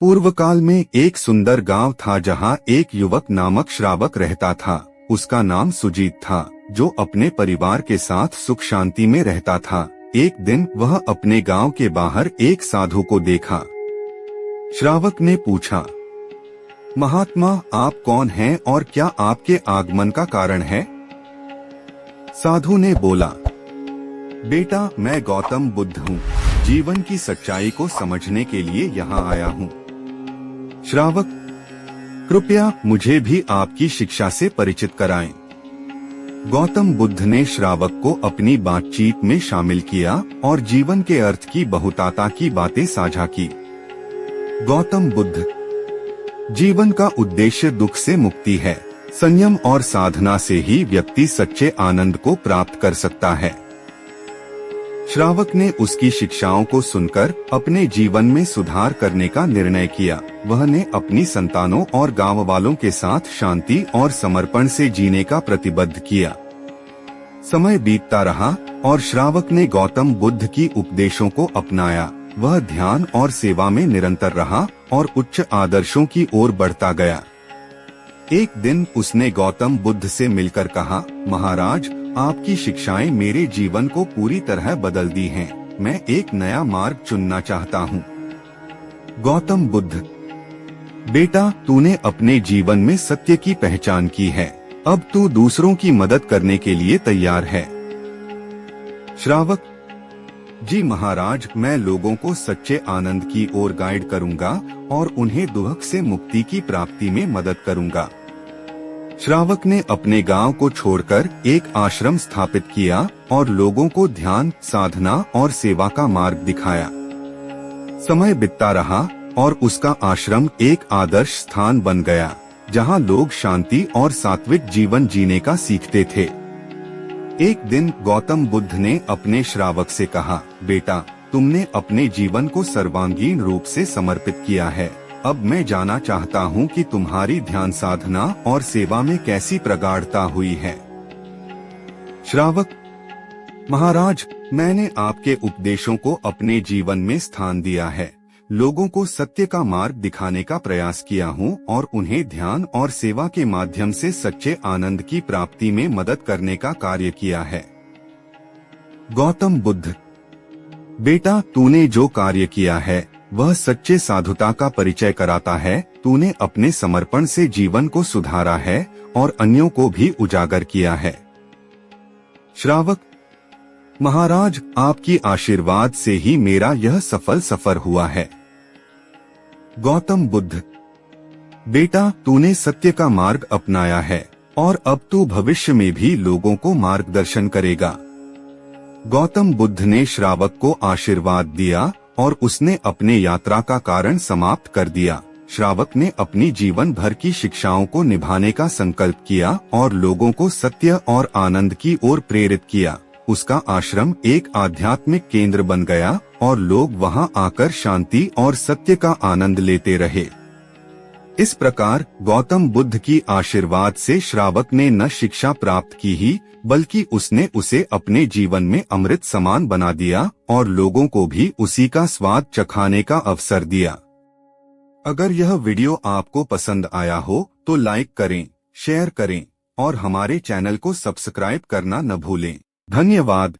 पूर्व काल में एक सुंदर गांव था जहां एक युवक नामक श्रावक रहता था। उसका नाम सुजीत था, जो अपने परिवार के साथ सुख शांति में रहता था। एक दिन वह अपने गांव के बाहर एक साधु को देखा। श्रावक ने पूछा, महात्मा, आप कौन हैं और क्या आपके आगमन का कारण है? साधु ने बोला, बेटा, मैं गौतम बुद्ध हूँ। जीवन की सच्चाई को समझने के लिए यहाँ आया हूँ। श्रावक, कृपया मुझे भी आपकी शिक्षा से परिचित कराएं। गौतम बुद्ध ने श्रावक को अपनी बातचीत में शामिल किया और जीवन के अर्थ की बहुताता की बातें साझा की। गौतम बुद्ध, जीवन का उद्देश्य दुख से मुक्ति है। संयम और साधना से ही व्यक्ति सच्चे आनंद को प्राप्त कर सकता है। श्रावक ने उसकी शिक्षाओं को सुनकर अपने जीवन में सुधार करने का निर्णय किया। वह ने अपनी संतानों और गांव वालों के साथ शांति और समर्पण से जीने का प्रतिबद्ध किया। समय बीतता रहा और श्रावक ने गौतम बुद्ध की उपदेशों को अपनाया। वह ध्यान और सेवा में निरंतर रहा और उच्च आदर्शों की ओर बढ़ता गया। एक दिन उसने गौतम बुद्ध से मिलकर कहा, महाराज, आपकी शिक्षाएं मेरे जीवन को पूरी तरह बदल दी हैं। मैं एक नया मार्ग चुनना चाहता हूँ। गौतम बुद्ध, बेटा, तूने अपने जीवन में सत्य की पहचान की है। अब तू दूसरों की मदद करने के लिए तैयार है। श्रावक, जी महाराज, मैं लोगों को सच्चे आनंद की ओर गाइड करूंगा और उन्हें दुख से मुक्ति की प्राप्ति में मदद करूंगा। श्रावक ने अपने गांव को छोड़कर एक आश्रम स्थापित किया और लोगों को ध्यान, साधना और सेवा का मार्ग दिखाया। समय बीतता रहा और उसका आश्रम एक आदर्श स्थान बन गया, जहां लोग शांति और सात्विक जीवन जीने का सीखते थे। एक दिन गौतम बुद्ध ने अपने श्रावक से कहा, बेटा, तुमने अपने जीवन को सर्वांगीण रूप से समर्पित किया है। अब मैं जानना चाहता हूँ कि तुम्हारी ध्यान साधना और सेवा में कैसी प्रगाढ़ता हुई है। श्रावक, महाराज, मैंने आपके उपदेशों को अपने जीवन में स्थान दिया है। लोगों को सत्य का मार्ग दिखाने का प्रयास किया हूँ और उन्हें ध्यान और सेवा के माध्यम से सच्चे आनंद की प्राप्ति में मदद करने का कार्य किया है। गौतम बुद्ध, बेटा, तूने जो कार्य किया है वह सच्चे साधुता का परिचय कराता है। तूने अपने समर्पण से जीवन को सुधारा है और अन्यों को भी उजागर किया है। श्रावक, महाराज, आपकी आशीर्वाद से ही मेरा यह सफल सफर हुआ है। गौतम बुद्ध, बेटा, तूने सत्य का मार्ग अपनाया है और अब तू भविष्य में भी लोगों को मार्गदर्शन करेगा। गौतम बुद्ध ने श्रावक को आशीर्वाद दिया और उसने अपने यात्रा का कारण समाप्त कर दिया। श्रावक ने अपनी जीवन भर की शिक्षाओं को निभाने का संकल्प किया और लोगों को सत्य और आनंद की ओर प्रेरित किया। उसका आश्रम एक आध्यात्मिक केंद्र बन गया और लोग वहां आकर शांति और सत्य का आनंद लेते रहे। इस प्रकार गौतम बुद्ध की आशीर्वाद से श्रावक ने न शिक्षा प्राप्त की ही, बल्कि उसने उसे अपने जीवन में अमृत समान बना दिया और लोगों को भी उसी का स्वाद चखाने का अवसर दिया। अगर यह वीडियो आपको पसंद आया हो तो लाइक करें, शेयर करें और हमारे चैनल को सब्सक्राइब करना न भूलें। धन्यवाद।